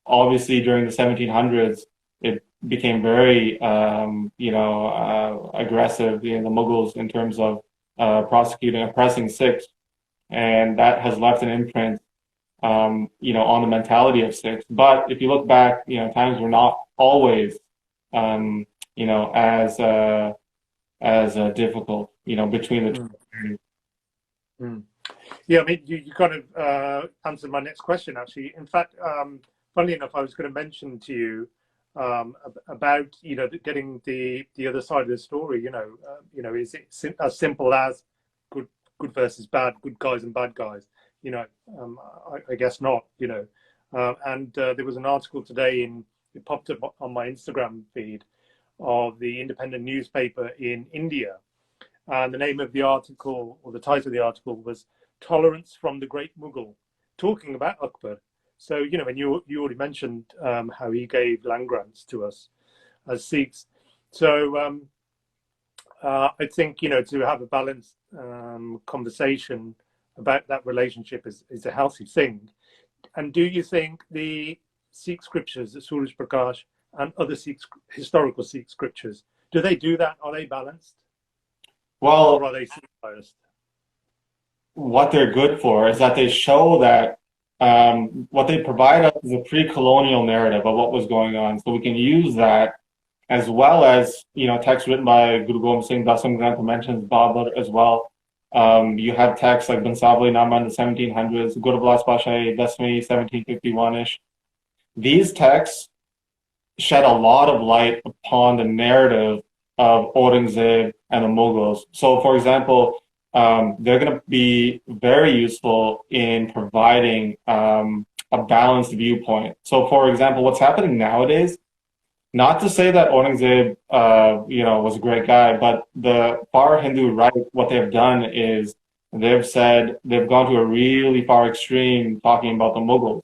Obviously, during the 1700s, it became very, aggressive, the Mughals, in terms of oppressing Sikhs. And that has left an imprint, on the mentality of Sikhs. But if you look back, times were not always, as difficult, between the two. Yeah, I mean, you kind of answered my next question, actually. In fact, funnily enough, I was going to mention to you about getting the other side of the story. Is it as simple as good versus bad, good guys and bad guys? I guess not. And there was an article today it popped up on my Instagram feed of the independent newspaper in India, and the name of the article, or the title of the article, was "Tolerance from the Great Mughal," talking about Akbar. So, and you already mentioned how he gave land grants to us as Sikhs. So I think, to have a balanced conversation about that relationship is a healthy thing. And do you think the Sikh scriptures, the Suraj Prakash and other historical Sikh scriptures, do they do that? Are they balanced? Well, or are they biased? What they're good for is that they show that what they provide us is a pre-colonial narrative of what was going on. So we can use that, as well as, texts written by Guru Gobind Singh. Dasam Granth mentions Babur as well. You have texts like Bansavali Nama in the 1700s, Guru Bilas Pasha Dasmi 1751-ish. These texts shed a lot of light upon the narrative of Aurangzeb and the Mughals. So, for example, they're going to be very useful in providing a balanced viewpoint. So, for example, what's happening nowadays, not to say that Aurangzeb, was a great guy, but the far Hindu right, what they've done is they've gone to a really far extreme talking about the Mughals.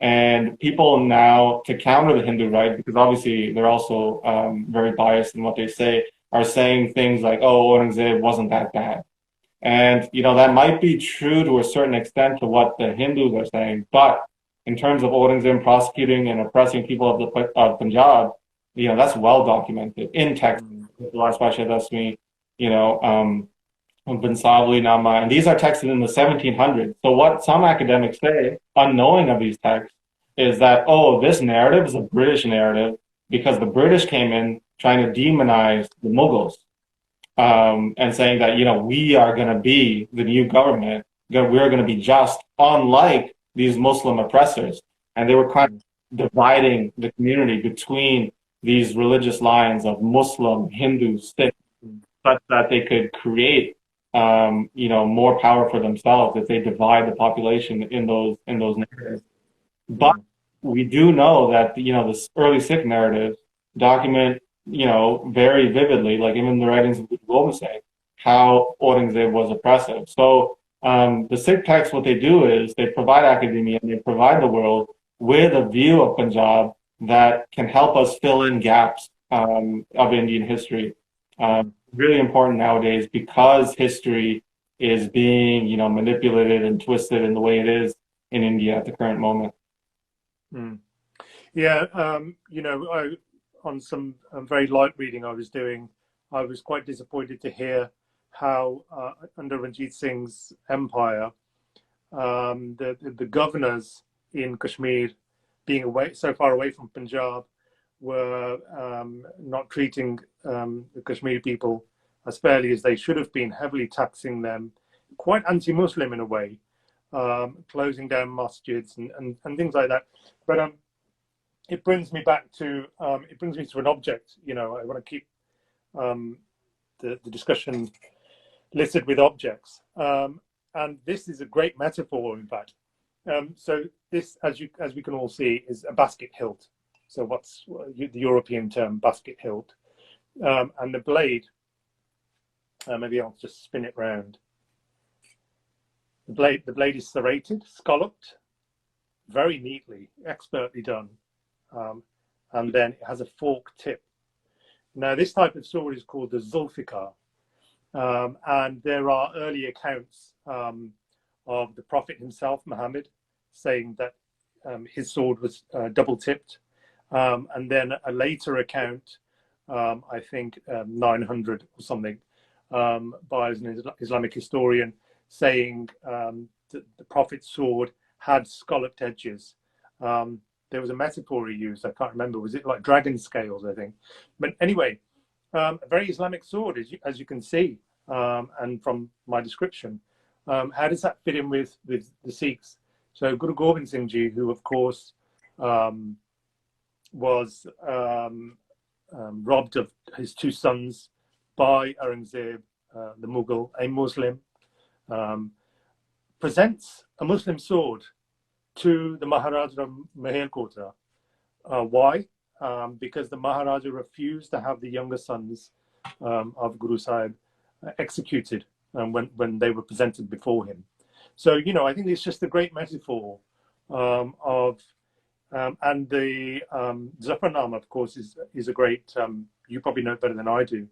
And people now, to counter the Hindu right, because obviously they're also very biased in what they say, are saying things like, oh, Aurangzeb wasn't that bad. And, that might be true to a certain extent to what the Hindus are saying. But in terms of Aurangzeb prosecuting and oppressing people of Punjab, that's well documented in text. Bansavali Nama, and these are texted in the 1700s. So what some academics say, unknowing of these texts, is that, oh, this narrative is a British narrative because the British came in trying to demonize the Mughals, and saying that, we are going to be the new government, we're going to be just, unlike these Muslim oppressors. And they were kind of dividing the community between these religious lines of Muslim, Hindu, Sikh, such that they could create more power for themselves if they divide the population in those narratives. But we do know that the early Sikh narratives document very vividly, like even the writings of Guru Gobind Singh, how Aurangzeb was oppressive. So the Sikh texts, what they do is they provide academia and they provide the world with a view of Punjab that can help us fill in gaps of Indian history. Really important nowadays because history is being, manipulated and twisted in the way it is in India at the current moment. Yeah, on some very light reading I was doing, I was quite disappointed to hear how under Runjeet Singh's empire, the governors in Kashmir, being so far away from Punjab, were not treating the Kashmiri people as fairly as they should have been, heavily taxing them, quite anti-Muslim in a way, closing down masjids and things like that. But it brings me back to an object. You know, I want to keep the discussion listed with objects, and this is a great metaphor, in fact. So this, as we can all see, is a basket hilt. So what's the European term, basket hilt, and the blade. Maybe I'll just spin it round. The blade is serrated, scalloped, very neatly, expertly done, and then it has a forked tip. Now, this type of sword is called the Zulfikar, and there are early accounts of the Prophet himself, Muhammad, saying that his sword was double-tipped, and then a later account, I think 900 or something, by an Islamic historian, saying that the Prophet's sword had scalloped edges. There was a metaphor he used, I can't remember, was it like dragon scales, I think. But anyway, a very Islamic sword, as you can see, and from my description. How does that fit in with the Sikhs? So Guru Gobind Singh Ji, who of course was robbed of his two sons by Aurangzeb, the Mughal, a Muslim, presents a Muslim sword to the Maharaja of Mahalkota. Why? Because the Maharaja refused to have the younger sons of Guru Sahib executed when they were presented before him. So, you know, I think it's just a great metaphor of, and the Zafarnama, of course, is a great, you probably know better than I do,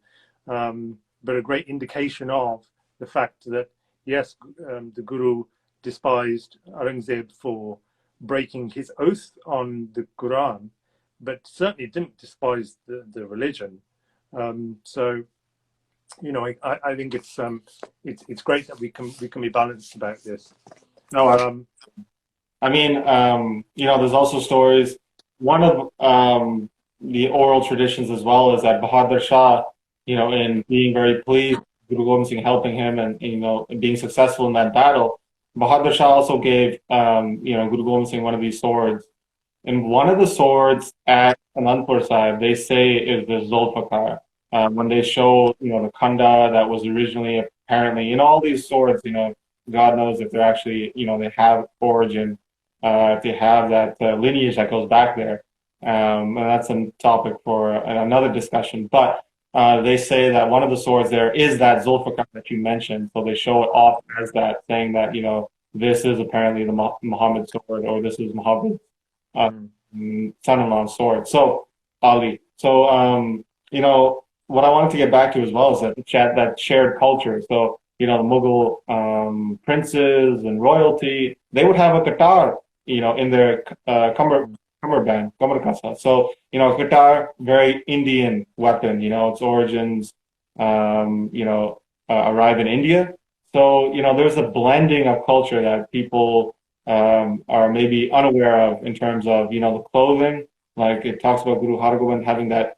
but a great indication of the fact that, yes, the Guru despised Aurangzeb for breaking his oath on the Quran, but certainly didn't despise the religion. So, you know, I think it's great that we can be balanced about this. No, I mean, you know, there's also stories. One of the oral traditions as well is that Bahadur Shah, you know, in being very pleased, Guru Gobind Singh helping him and, you know, being successful in that battle, Bahadur Shah also gave, you know, Guru Gobind Singh one of these swords. And one of the swords at Anandpur Sahib, they say is the Zulfikar. When they show, you know, the Khanda that was originally apparently, you know, all these swords, you know, God knows if they're actually, you know, they have origin, if they have that lineage that goes back there. And that's a topic for another discussion. But they say that one of the swords there is that Zulfikar that you mentioned. So they show it off as that, saying that, you know, this is apparently the Muhammad sword, or this is Muhammad's son-in-law's sword. So, Ali. So, you know, what I wanted to get back to as well is that shared culture. So, you know, the Mughal princes and royalty, they would have a Qatar, you know, in their cummerbund, Kamar Kasa. So, you know, Qatar, very Indian weapon, you know, its origins, you know, arrive in India. So, you know, there's a blending of culture that people are maybe unaware of in terms of, you know, the clothing. Like it talks about Guru Hargobind having that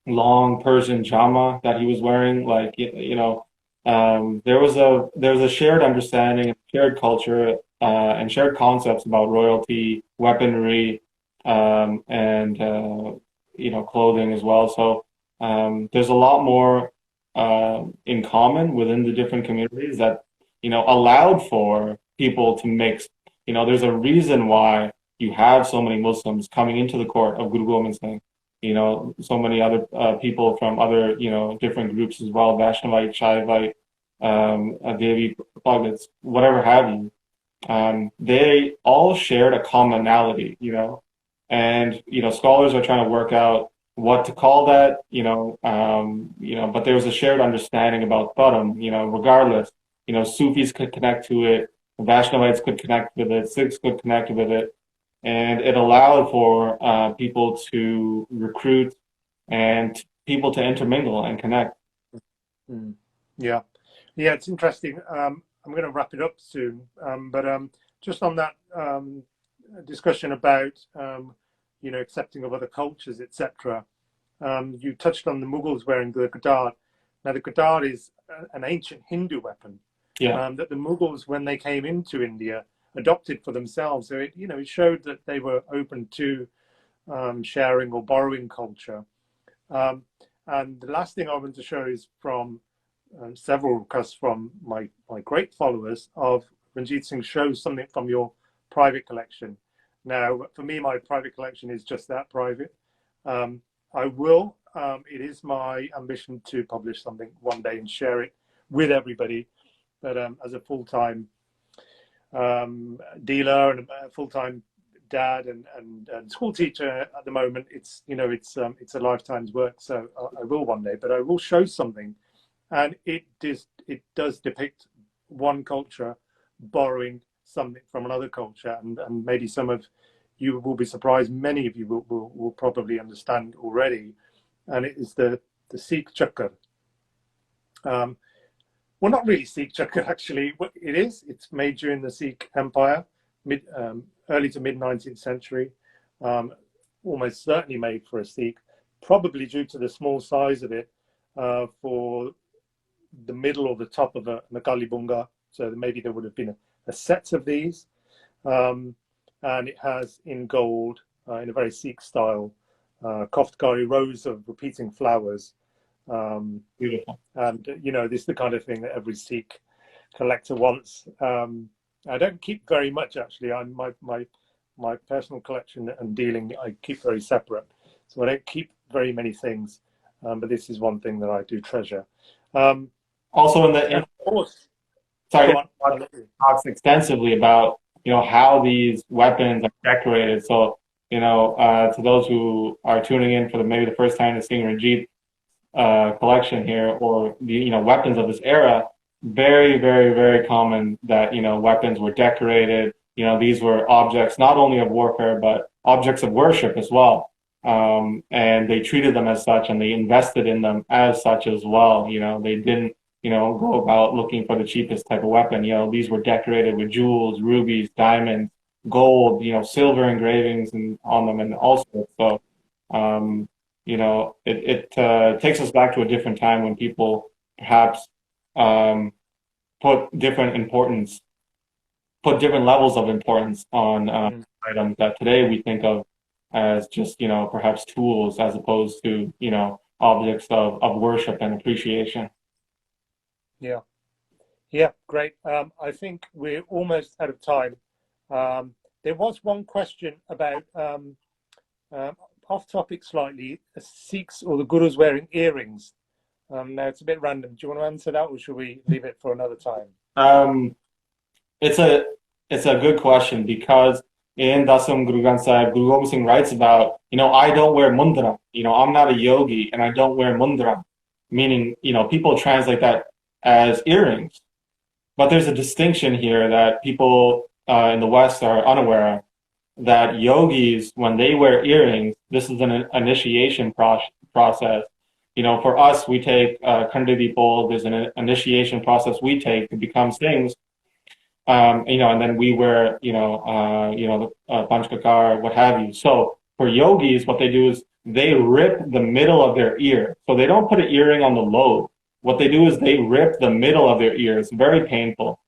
long Persian jama that he was wearing. Like, you know, there was a shared understanding, shared culture, and shared concepts about royalty, weaponry, and you know, clothing as well. So there's a lot more in common within the different communities that, you know, allowed for people to mix. You know, there's a reason why you have so many Muslims coming into the court of Guru Gobind Singh. You know, so many other people from other, you know, different groups as well, Vaishnavite, Shaivite, Devi, Bhagats, whatever have you. They all shared a commonality, you know, and, you know, scholars are trying to work out what to call that, you know, but there was a shared understanding about Dharam, you know, regardless, you know, Sufis could connect to it, Vaishnavites could connect with it, Sikhs could connect with it, and it allowed for people to recruit and people to intermingle and connect. Mm. Yeah, yeah, it's interesting. I'm going to wrap it up soon, but just on that discussion about accepting of other cultures, etc. You touched on the Mughals wearing the Gadar. Now, the Gadar is an ancient Hindu weapon Yeah. that the Mughals, when they came into India, adopted for themselves. So it showed that they were open to sharing or borrowing culture. Um, and the last thing I want to show is from several requests from my great followers of Runjeet Singh, shows something from your private collection. Now, for me, my private collection is just that, private. I will, it is my ambition to publish something one day and share it with everybody. But as a full-time dealer and a full-time dad and school teacher at the moment, it's a lifetime's work. So I will one day, but I will show something, and it does depict one culture borrowing something from another culture, and maybe some of you will be surprised. Many of you will probably understand already, and it is the Sikh chakra. Well, not really Sikh chakra, actually. What it is, it's made during the Sikh Empire, early to mid 19th century. Almost certainly made for a Sikh, probably due to the small size of it, for the middle or the top of a Nakali Bunga. So maybe there would have been a set of these. And it has in gold, in a very Sikh style, Koftkari, rows of repeating flowers. Beautiful. And this is the kind of thing that every Sikh collector wants. I don't keep very much, actually. My personal collection and dealing, I keep very separate, so I don't keep very many things. But this is one thing that I do treasure. Also, of course, sorry, go on. talks extensively about how these weapons are decorated. So to those who are tuning in for maybe the first time to seeing Runjeet collection here, or the weapons of this era, very, very, very common that weapons were decorated. These were objects not only of warfare but objects of worship as well, and they treated them as such, and they invested in them as such as well. They didn't go about looking for the cheapest type of weapon. These were decorated with jewels, rubies, diamonds, gold, silver engravings and on them, and all sorts. So it takes us back to a different time when people perhaps put different levels of importance on items that today we think of as just perhaps tools, as opposed to objects of worship and appreciation. Yeah, great. I think we're almost out of time. There was one question about off topic slightly, Sikhs or the Gurus wearing earrings. Now it's a bit random. Do you want to answer that, or should we leave it for another time? It's a good question, because in Dasam Guru Granth Sahib, Guru Gobind Singh writes about, I don't wear mundra. I'm not a yogi and I don't wear mundra, meaning, people translate that as earrings. But there's a distinction here that people in the West are unaware of, that yogis, when they wear earrings, this is an initiation process. For us, we take Khandidi Pol, there's an initiation process we take to become things. And then we wear, the Panchkakar, what have you. So for yogis, what they do is they rip the middle of their ear. So they don't put an earring on the lobe. What they do is they rip the middle of their ear. It's very painful.